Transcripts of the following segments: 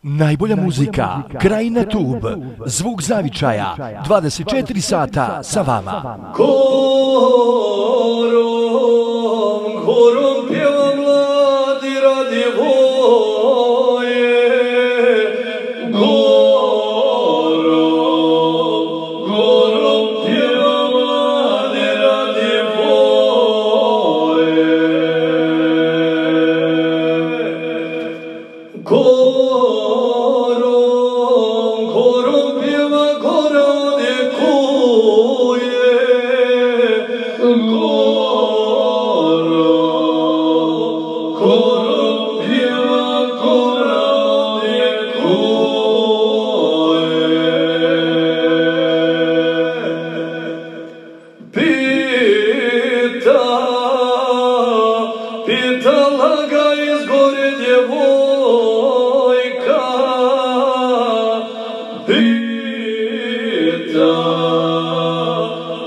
Najbolja muzika, Krajina Tub, zvuk zavičaja, 24 sata sa vama. Korom, korom pjeva mladi radi voje. Korom, korom pjeva mladi radi voje. Pitala ga iz gore djevojka,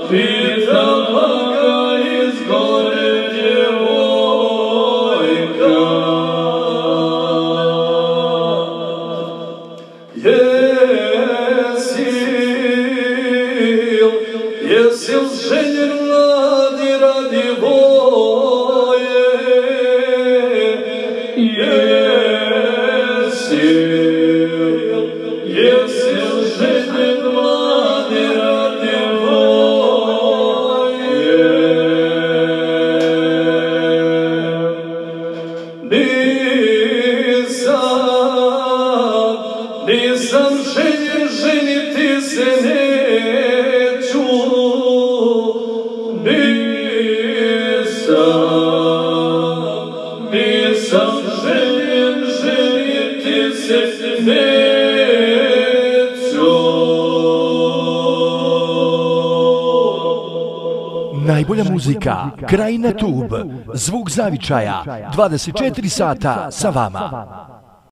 pitala ga iz gore djevojka. Jesil ženjen mladi radi voje? Jesil ženjen mladi radi voje? Nisam ženjen, ženiti se neću. Nisam ženjen, ženiti se neću. Najbolja muzika, Krajina Tub, zvuk zavičaja, 24 sata sa vama.